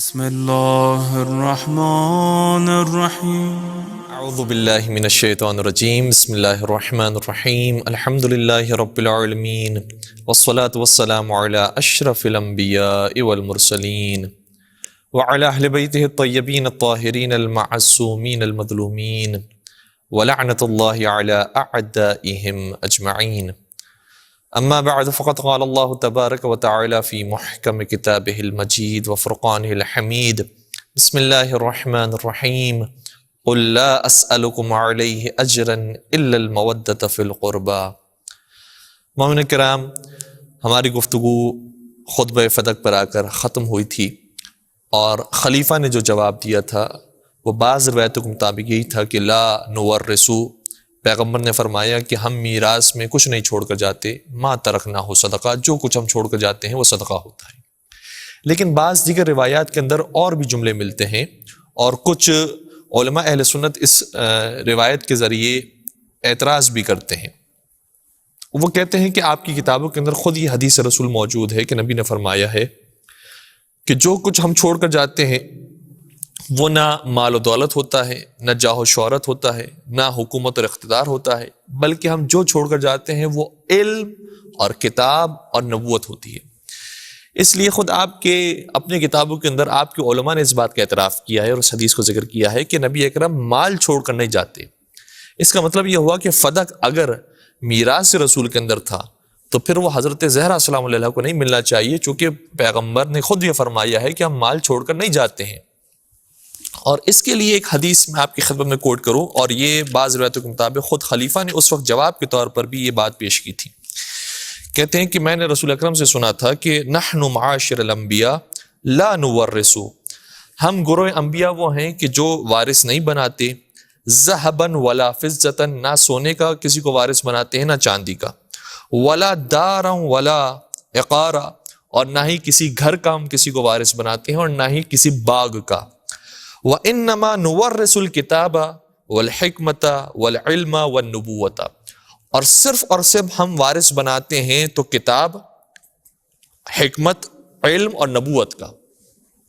بسم اللہ الرحمن الرحیم اعوذ باللہ من الشیطان الرجیم بسم اللہ الرحمن الرحیم الحمد للہ رب العالمین والصلاة والسلام علی اشرف الانبیاء والمرسلین وعلی اہل بیتہ الطیبین الطاہرین المعصومین المظلومین ولعنۃ اللہ علی اعدائہم اجمعین اما بعد فقد قال اللہ تبارک وتعالی فی محکم کتابہ المجید وفرقانہ الحمید بسم اللہ الرحمن الرحیم قل لا اسألکم علیہ اجرا الا المودۃ فی القربى۔ مومنین کرام، ہماری گفتگو خطبہ فدق پر آ کر ختم ہوئی تھی اور خلیفہ نے جو جواب دیا تھا وہ بعض روایتوں کے مطابق یہی تھا کہ لا نورثو، پیغمبر نے فرمایا کہ ہم میراث میں کچھ نہیں چھوڑ کر جاتے، ما ترکنا ہو صدقہ، جو کچھ ہم چھوڑ کر جاتے ہیں وہ صدقہ ہوتا ہے۔ لیکن بعض دیگر روایات کے اندر اور بھی جملے ملتے ہیں اور کچھ علماء اہل سنت اس روایت کے ذریعے اعتراض بھی کرتے ہیں۔ وہ کہتے ہیں کہ آپ کی کتابوں کے اندر خود یہ حدیث رسول موجود ہے کہ نبی نے فرمایا ہے کہ جو کچھ ہم چھوڑ کر جاتے ہیں وہ نہ مال و دولت ہوتا ہے، نہ جاہ و شہرت ہوتا ہے، نہ حکومت اور اقتدار ہوتا ہے، بلکہ ہم جو چھوڑ کر جاتے ہیں وہ علم اور کتاب اور نبوت ہوتی ہے۔ اس لیے خود آپ کے اپنے کتابوں کے اندر آپ کے علماء نے اس بات کا اعتراف کیا ہے اور اس حدیث کو ذکر کیا ہے کہ نبی اکرم مال چھوڑ کر نہیں جاتے۔ اس کا مطلب یہ ہوا کہ فدق اگر میراث رسول کے اندر تھا تو پھر وہ حضرت زہرا سلام اللہ علیہ کو نہیں ملنا چاہیے، چونکہ پیغمبر نے خود یہ فرمایا ہے کہ ہم مال چھوڑ کر نہیں جاتے ہیں۔ اور اس کے لیے ایک حدیث میں آپ کی خدمت میں کوٹ کروں، اور یہ بعض روایتوں کے مطابق خود خلیفہ نے اس وقت جواب کے طور پر بھی یہ بات پیش کی تھی۔ کہتے ہیں کہ میں نے رسول اکرم سے سنا تھا کہ نحن معاشر الانبیاء لا نورث، ہم گروہ انبیاء وہ ہیں کہ جو وارث نہیں بناتے، ذهبا ولا فضة، نہ سونے کا کسی کو وارث بناتے ہیں نہ چاندی کا، ولا دارا ولا عقارا، اور نہ ہی کسی گھر کا ہم کسی کو وارث بناتے ہیں اور نہ ہی کسی باغ کا۔ وَإِنَّمَا نُوَرِّثُ الْكِتَابَ وَالْحِكْمَةَ وَالْعِلْمَ وَالنُّبُوَّةَ، اور صرف ہم وارث بناتے ہیں تو کتاب، حکمت، علم اور نبوت کا۔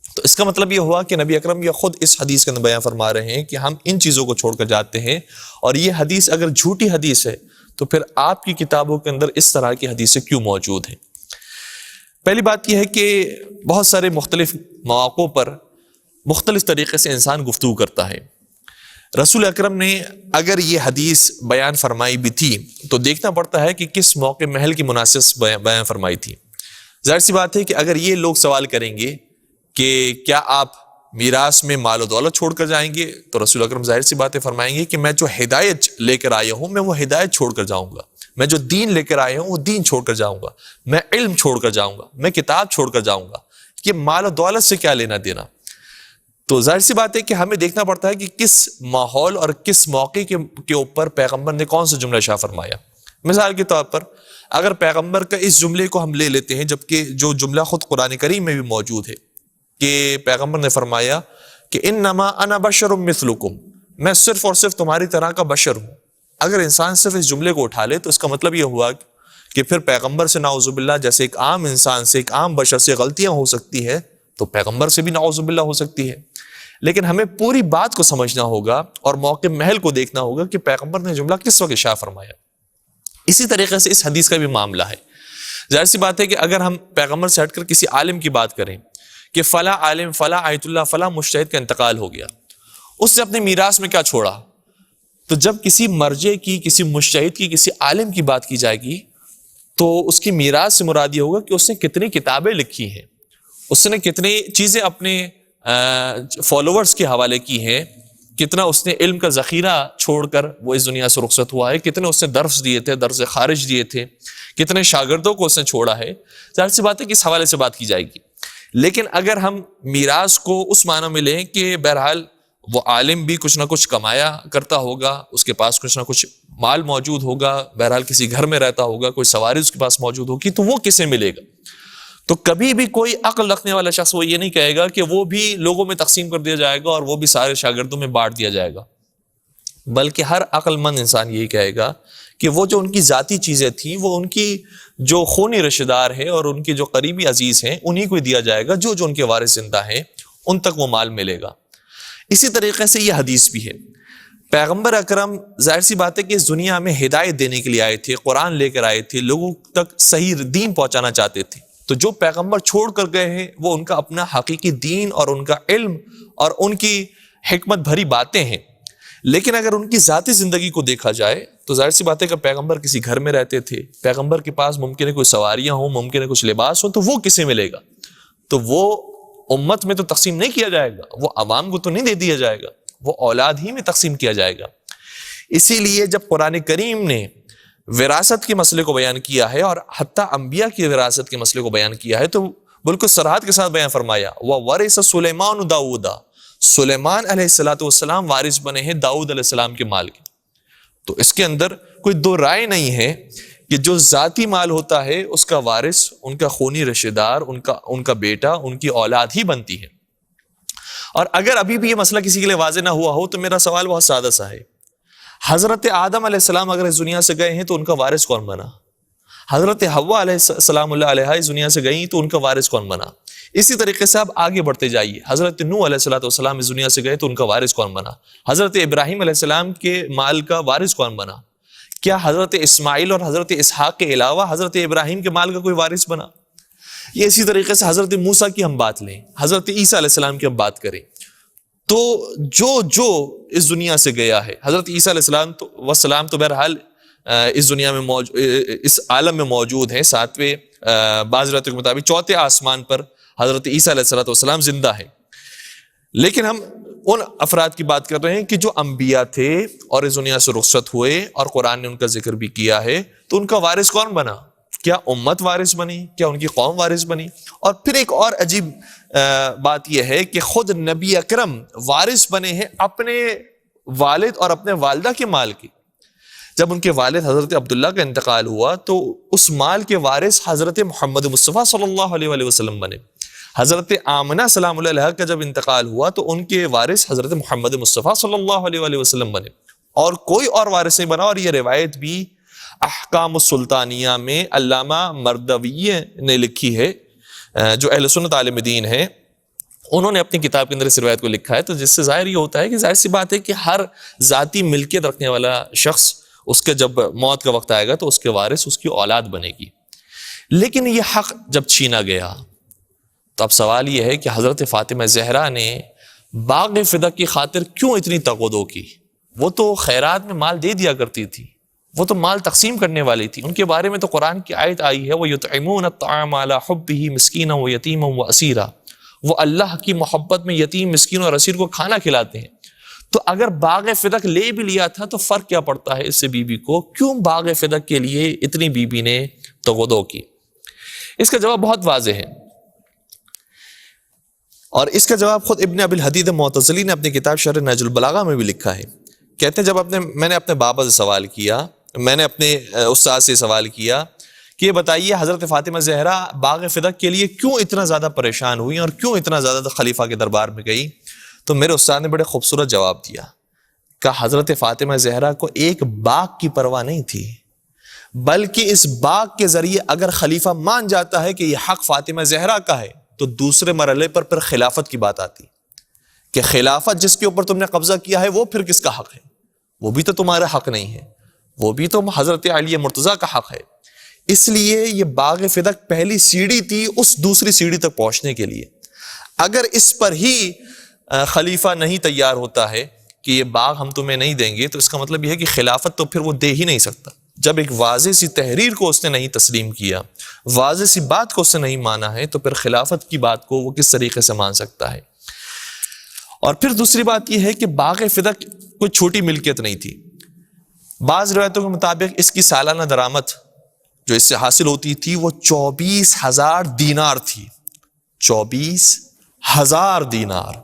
تو اس کا مطلب یہ ہوا کہ نبی اکرم یہ خود اس حدیث کے اندر بیان فرما رہے ہیں کہ ہم ان چیزوں کو چھوڑ کر جاتے ہیں، اور یہ حدیث اگر جھوٹی حدیث ہے تو پھر آپ کی کتابوں کے اندر اس طرح کی حدیثیں کیوں موجود ہیں؟ پہلی بات یہ ہے کہ بہت سارے مختلف مواقعوں پر مختلف طریقے سے انسان گفتگو کرتا ہے۔ رسول اکرم نے اگر یہ حدیث بیان فرمائی بھی تھی تو دیکھنا پڑتا ہے کہ کس موقع محل کی مناسب بیان فرمائی تھی۔ ظاہر سی بات ہے کہ اگر یہ لوگ سوال کریں گے کہ کیا آپ میراث میں مال و دولت چھوڑ کر جائیں گے، تو رسول اکرم ظاہر سی باتیں فرمائیں گے کہ میں جو ہدایت لے کر آیا ہوں میں وہ ہدایت چھوڑ کر جاؤں گا، میں جو دین لے کر آیا ہوں وہ دین چھوڑ کر جاؤں گا، میں علم چھوڑ کر جاؤں گا، میں کتاب چھوڑ کر جاؤں گا۔ یہ مال و دولت سے کیا لینا دینا؟ تو ظاہر سی بات ہے کہ ہمیں دیکھنا پڑتا ہے کہ کس ماحول اور کس موقع کے اوپر پیغمبر نے کون سا جملہ ارشاد فرمایا۔ مثال کے طور پر اگر پیغمبر کا اس جملے کو ہم لے لیتے ہیں، جبکہ جو جملہ خود قرآن کریم میں بھی موجود ہے کہ پیغمبر نے فرمایا کہ انما انا بشر مثلکم، میں صرف اور صرف تمہاری طرح کا بشر ہوں۔ اگر انسان صرف اس جملے کو اٹھا لے تو اس کا مطلب یہ ہوا کہ پھر پیغمبر سے نعوذ باللہ جیسے ایک عام انسان سے، ایک عام بشر سے غلطیاں ہو سکتی ہے تو پیغمبر سے بھی نعوذ باللہ ہو سکتی ہے۔ لیکن ہمیں پوری بات کو سمجھنا ہوگا اور موقع محل کو دیکھنا ہوگا کہ پیغمبر نے جملہ کس وقت ارشاد فرمایا۔ اسی طریقے سے اس حدیث کا بھی معاملہ ہے۔ ظاہر سی بات ہے کہ اگر ہم پیغمبر سے ہٹ کر کسی عالم کی بات کریں کہ فلاں عالم، فلاں آیت اللہ، فلاں مجتہد کا انتقال ہو گیا، اس نے اپنے میراث میں کیا چھوڑا، تو جب کسی مرجع کی، کسی مجتہد کی، کسی عالم کی بات کی جائے گی تو اس کی میراث سے مراد یہ ہوگا کہ اس نے کتنی کتابیں لکھی ہیں، اس نے کتنی چیزیں اپنے فالوورز کے حوالے کی ہیں، کتنا اس نے علم کا ذخیرہ چھوڑ کر وہ اس دنیا سے رخصت ہوا ہے، کتنے اس نے درس دیے تھے، درس خارج دیے تھے، کتنے شاگردوں کو اس نے چھوڑا ہے۔ ظاہر سی بات ہے کہ اس حوالے سے بات کی جائے گی۔ لیکن اگر ہم میراث کو اس معنی میں لیں کہ بہرحال وہ عالم بھی کچھ نہ کچھ کمایا کرتا ہوگا، اس کے پاس کچھ نہ کچھ مال موجود ہوگا، بہرحال کسی گھر میں رہتا ہوگا، کوئی سواری اس کے پاس موجود ہوگی، تو وہ کسے ملے گا؟ تو کبھی بھی کوئی عقل رکھنے والا شخص وہ یہ نہیں کہے گا کہ وہ بھی لوگوں میں تقسیم کر دیا جائے گا اور وہ بھی سارے شاگردوں میں بانٹ دیا جائے گا، بلکہ ہر عقل مند انسان یہی کہے گا کہ وہ جو ان کی ذاتی چیزیں تھیں وہ ان کی جو خونی رشتہ دار ہے اور ان کے جو قریبی عزیز ہیں انہی کو دیا جائے گا، جو ان کے وارث زندہ ہیں ان تک وہ مال ملے گا۔ اسی طریقے سے یہ حدیث بھی ہے، پیغمبر اکرم ظاہر سی بات ہے کہ اس دنیا میں ہدایت دینے کے لیے آئے تھے، قرآن لے کر آئے تھے، لوگوں تک صحیح دین پہنچانا چاہتے تھے، تو جو پیغمبر چھوڑ کر گئے ہیں وہ ان کا اپنا حقیقی دین اور ان کا علم اور ان کی حکمت بھری باتیں ہیں۔ لیکن اگر ان کی ذاتی زندگی کو دیکھا جائے تو ظاہر سی بات ہے کہ پیغمبر کسی گھر میں رہتے تھے، پیغمبر کے پاس ممکن ہے کوئی سواریاں ہوں، ممکن ہے کچھ لباس ہو، تو وہ کسے ملے گا؟ تو وہ امت میں تو تقسیم نہیں کیا جائے گا، وہ عوام کو تو نہیں دے دیا جائے گا، وہ اولاد ہی میں تقسیم کیا جائے گا۔ اسی لیے جب قرآن کریم نے وراثت کے مسئلے کو بیان کیا ہے اور حتیٰ انبیاء کی وراثت کے مسئلے کو بیان کیا ہے تو بالکل صراحت کے ساتھ بیان فرمایا، وَوَرِثَ سُلَيْمَانُ دَاوُودَ، سلیمان علیہ السلام وارث بنے ہیں داؤد علیہ السلام کے مال کے۔ تو اس کے اندر کوئی دو رائے نہیں ہے کہ جو ذاتی مال ہوتا ہے اس کا وارث ان کا خونی رشتہ دار، ان کا بیٹا، ان کی اولاد ہی بنتی ہے۔ اور اگر ابھی بھی یہ مسئلہ کسی کے لیے واضح نہ ہوا ہو تو میرا سوال بہت سادہ سا ہے، حضرت آدم علیہ السلام اگر اس دنیا سے گئے ہیں تو ان کا وارث کون بنا؟ حضرت حوا علیہ السلام اللہ علیہ اس دنیا سے گئی تو ان کا وارث کون بنا؟ اسی طریقے سے آپ آگے بڑھتے جائیے، حضرت نوح علیہ السلام اس دنیا سے گئے تو ان کا وارث کون بنا؟ حضرت ابراہیم علیہ السلام کے مال کا وارث کون بنا؟ کیا حضرت اسماعیل اور حضرت اسحاق کے علاوہ حضرت ابراہیم کے مال کا کوئی وارث بنا؟ یہ اسی طریقے سے حضرت موسیٰ کی ہم بات لیں، حضرت عیسیٰ علیہ السلام کی ہم بات کریں تو جو اس دنیا سے گیا ہے، حضرت عیسیٰ علیہ السلام تو بہرحال اس دنیا میں اس عالم میں موجود ہیں، ساتویں بعض روایتوں کے مطابق چوتھے آسمان پر حضرت عیسیٰ علیہ السلام زندہ ہے۔ لیکن ہم ان افراد کی بات کر رہے ہیں کہ جو انبیاء تھے اور اس دنیا سے رخصت ہوئے اور قرآن نے ان کا ذکر بھی کیا ہے، تو ان کا وارث کون بنا؟ کیا امت وارث بنی؟ کیا ان کی قوم وارث بنی؟ اور پھر ایک اور عجیب بات یہ ہے کہ خود نبی اکرم وارث بنے ہیں اپنے والد اور اپنے والدہ کے مال کی۔ جب ان کے والد حضرت عبداللہ کا انتقال ہوا تو اس مال کے وارث حضرت محمد مصطفیٰ صلی اللہ علیہ وآلہ وسلم بنے۔ حضرت آمنہ سلام اللہ علیہ کا جب انتقال ہوا تو ان کے وارث حضرت محمد مصطفیٰ صلی اللہ علیہ وآلہ وسلم بنے، اور کوئی اور وارث نہیں بنا۔ اور یہ روایت بھی احکام السلطانیہ میں علامہ مردوی نے لکھی ہے، جو اہل سنت عالم دین ہے، انہوں نے اپنی کتاب کے اندر اس روایت کو لکھا ہے۔ تو جس سے ظاہر یہ ہوتا ہے کہ ظاہر سی بات ہے کہ ہر ذاتی ملکیت رکھنے والا شخص اس کے جب موت کا وقت آئے گا تو اس کے وارث اس کی اولاد بنے گی۔ لیکن یہ حق جب چھینا گیا تو اب سوال یہ ہے کہ حضرت فاطمہ زہرا نے باغ فدق کی خاطر کیوں اتنی تقویٰ کی؟ وہ تو خیرات میں مال دے دیا کرتی تھی، وہ تو مال تقسیم کرنے والی تھی۔ ان کے بارے میں تو قرآن کی آیت آئی ہے، وَيُطْعِمُونَ الطَّعَامَ عَلَىٰ حُبِّهِ مِسْكِينًا وَيَتِيمًا وَأَسِيرًا، وہ اللہ کی محبت میں یتیم، مسکین اور اسیر کو کھانا کھلاتے ہیں۔ تو اگر باغ فدق لے بھی لیا تھا تو فرق کیا پڑتا ہے اس سے بی بی کو؟ کیوں باغ فدق کے لیے اتنی بی بی نے تقویٰ کی؟ اس کا جواب بہت واضح ہے، اور اس کا جواب خود ابن ابی الحدید معتزلی نے اپنی کتاب شرح نہج البلاغہ میں بھی لکھا ہے۔ کہتے ہیں جب میں نے اپنے بابا سے سوال کیا، میں نے اپنے استاد سے سوال کیا کہ یہ بتائیے حضرت فاطمہ زہرا باغ فدق کے لیے کیوں اتنا زیادہ پریشان ہوئی اور کیوں اتنا زیادہ خلیفہ کے دربار میں گئی، تو میرے استاد نے بڑے خوبصورت جواب دیا کہ حضرت فاطمہ زہرا کو ایک باغ کی پرواہ نہیں تھی، بلکہ اس باغ کے ذریعے اگر خلیفہ مان جاتا ہے کہ یہ حق فاطمہ زہرا کا ہے تو دوسرے مرحلے پر پھر خلافت کی بات آتی کہ خلافت جس کے اوپر تم نے قبضہ کیا ہے وہ پھر کس کا حق ہے؟ وہ بھی تو تمہارا حق نہیں ہے، وہ بھی تو حضرت علی مرتضیٰ کا حق ہے۔ اس لیے یہ باغ فدق پہلی سیڑھی تھی اس دوسری سیڑھی تک پہنچنے کے لیے۔ اگر اس پر ہی خلیفہ نہیں تیار ہوتا ہے کہ یہ باغ ہم تمہیں نہیں دیں گے تو اس کا مطلب یہ ہے کہ خلافت تو پھر وہ دے ہی نہیں سکتا۔ جب ایک واضح سی تحریر کو اس نے نہیں تسلیم کیا، واضح سی بات کو اس نے نہیں مانا ہے، تو پھر خلافت کی بات کو وہ کس طریقے سے مان سکتا ہے؟ اور پھر دوسری بات یہ ہے کہ باغ فدق کوئی چھوٹی ملکیت نہیں تھی۔ بعض روایتوں کے مطابق اس کی سالانہ درآمد جو اس سے حاصل ہوتی تھی وہ 24,000 دینار تھی، 24,000 دینار۔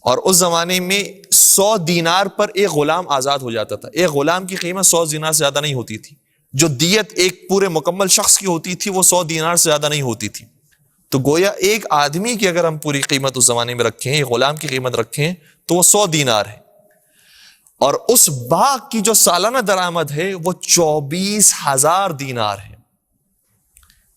اور اس زمانے میں 100 دینار پر ایک غلام آزاد ہو جاتا تھا۔ ایک غلام کی قیمت 100 دینار سے زیادہ نہیں ہوتی تھی، جو دیت ایک پورے مکمل شخص کی ہوتی تھی وہ 100 دینار سے زیادہ نہیں ہوتی تھی۔ تو گویا ایک آدمی کی اگر ہم پوری قیمت اس زمانے میں رکھیں، ایک غلام کی قیمت رکھیں تو وہ 100 دینار ہے، اور اس باغ کی جو سالانہ درآمد ہے وہ 24,000 دینار ہے۔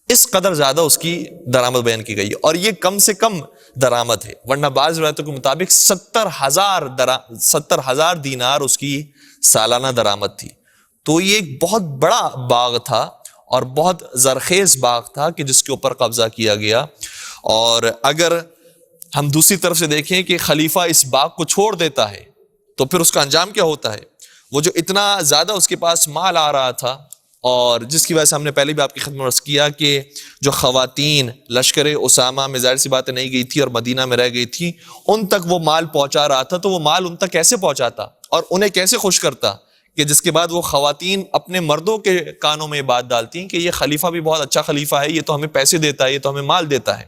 اس قدر زیادہ اس کی درآمد بیان کی گئی، اور یہ کم سے کم درآمد ہے، ورنہ بعض روایتوں کے مطابق 70,000 دینار اس کی سالانہ درآمد تھی۔ تو یہ ایک بہت بڑا باغ تھا اور بہت زرخیز باغ تھا کہ جس کے اوپر قبضہ کیا گیا۔ اور اگر ہم دوسری طرف سے دیکھیں کہ خلیفہ اس باغ کو چھوڑ دیتا ہے تو پھر اس کا انجام کیا ہوتا ہے؟ وہ جو اتنا زیادہ اس کے پاس مال آ رہا تھا، اور جس کی وجہ سے ہم نے پہلے بھی آپ کی خدمت میں عرض کیا کہ جو خواتین لشکر اسامہ میں ظاہر سی بات نہیں گئی تھی اور مدینہ میں رہ گئی تھی، ان تک وہ مال پہنچا رہا تھا، تو وہ مال ان تک کیسے پہنچاتا اور انہیں کیسے خوش کرتا کہ جس کے بعد وہ خواتین اپنے مردوں کے کانوں میں یہ بات ڈالتی ہیں کہ یہ خلیفہ بھی بہت اچھا خلیفہ ہے، یہ تو ہمیں پیسے دیتا ہے، یہ تو ہمیں مال دیتا ہے۔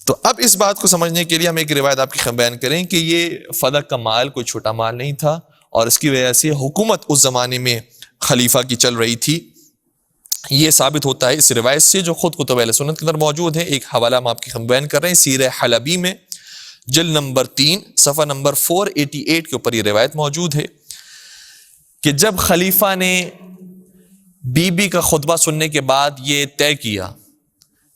تو اب اس بات کو سمجھنے کے لیے ہم ایک روایت آپ کی بیان کریں کہ یہ فدق کا مال کوئی چھوٹا مال نہیں تھا، اور اس کی وجہ سے حکومت اس زمانے میں خلیفہ کی چل رہی تھی۔ یہ ثابت ہوتا ہے اس روایت سے جو خود کتب اہل سنت کے اندر موجود ہے۔ ایک حوالہ ہم آپ کی بیان کر رہے ہیں، سیرہ حلبی میں جلد نمبر 3 صفحہ نمبر 488 کے اوپر یہ روایت موجود ہے کہ جب خلیفہ نے بی بی کا خطبہ سننے کے بعد یہ طے کیا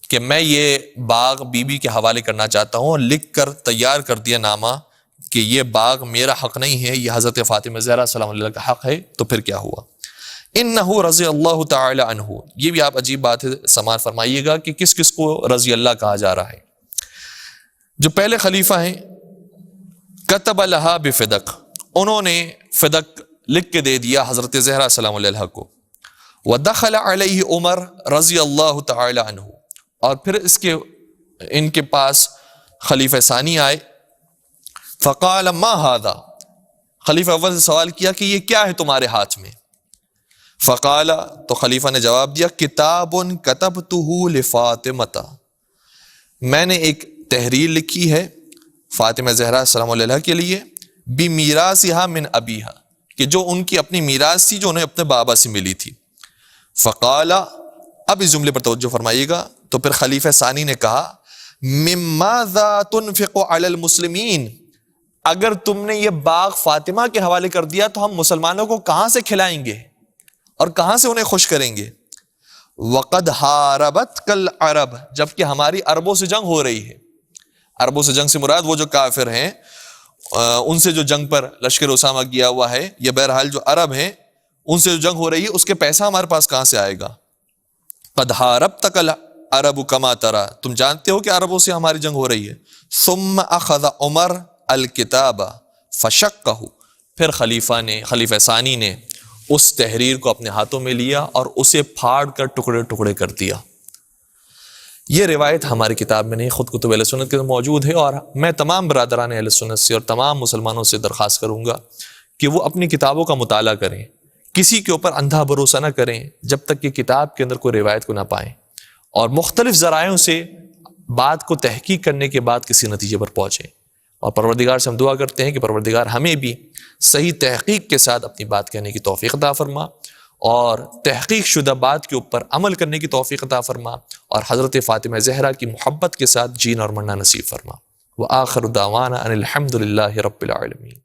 کہ میں یہ باغ بی بی کے حوالے کرنا چاہتا ہوں، اور لکھ کر تیار کر دیا نامہ کہ یہ باغ میرا حق نہیں ہے، یہ حضرت فاطمہ زہرا سلام اللہ کا حق ہے، تو پھر کیا ہوا؟ انہ رضی اللہ تعالی عنہ، یہ بھی آپ عجیب بات ہے سماعت فرمائیے گا کہ کس کس کو رضی اللہ کہا جا رہا ہے۔ جو پہلے خلیفہ ہیں کتب لہا بفدق، انہوں نے فدق لکھ کے دے دیا حضرت زہرا سلام اللہ کو۔ ودخل علیہ عمر رضی اللہ تعالی عنہ، اور پھر ان کے پاس خلیفہ ثانی آئے، فقال ما ھذا، خلیفہ اول سے سوال کیا کہ یہ کیا ہے تمہارے ہاتھ میں؟ فقال، تو خلیفہ نے جواب دیا، کتاب کتبتہ لفاطمۃ، میں نے ایک تحریر لکھی ہے فاطمہ زہرا سلام اللہ کے لیے، بمیراثھا من ابیھا، کہ جو ان کی اپنی میراث تھی جو انہیں اپنے بابا سے ملی تھی۔ فقال، اب اس جملے پر توجہ فرمائیے گا، تو پھر خلیفہ ثانی نے کہا، مماذا تنفق علی المسلمین، اگر تم نے یہ باغ فاطمہ کے حوالے کر دیا تو ہم مسلمانوں کو کہاں سے کھلائیں گے اور کہاں سے انہیں خوش کریں گے؟ وقد حاربتک العرب، جبکہ ہماری عربوں سے جنگ ہو رہی ہے۔ عربوں سے جنگ سے مراد وہ جو کافر ہیں، ان سے جو جنگ پر لشکر اسامہ گیا ہوا ہے، یا بہرحال جو عرب ہیں ان سے جو جنگ ہو رہی ہے، اس کے پیسہ ہمارے پاس کہاں سے آئے گا؟ قد حاربتک العرب کما ترى، تم جانتے ہو کہ عربوں سے ہماری جنگ ہو رہی ہے۔ ثم اخذ عمر الکتاب فشقہ، پھر خلیفہ ثانی نے اس تحریر کو اپنے ہاتھوں میں لیا اور اسے پھاڑ کر ٹکڑے ٹکڑے کر دیا۔ یہ روایت ہماری کتاب میں نہیں، خود کتب اہل سنت کے اندر موجود ہے، اور میں تمام برادران اہل سنت سے اور تمام مسلمانوں سے درخواست کروں گا کہ وہ اپنی کتابوں کا مطالعہ کریں، کسی کے اوپر اندھا بھروسہ نہ کریں جب تک کہ کتاب کے اندر کوئی روایت کو نہ پائیں، اور مختلف ذرائعوں سے بات کو تحقیق کرنے کے بعد کسی نتیجے پر پہنچیں۔ اور پروردگار سے ہم دعا کرتے ہیں کہ پروردگار ہمیں بھی صحیح تحقیق کے ساتھ اپنی بات کہنے کی توفیق عطا فرما، اور تحقیق شدہ بات کے اوپر عمل کرنے کی توفیق عطا فرما، اور حضرت فاطمہ زہرا کی محبت کے ساتھ جینا اور مرنا نصیب فرما۔ وآخر دعوانا ان الحمد للہ رب العالمین۔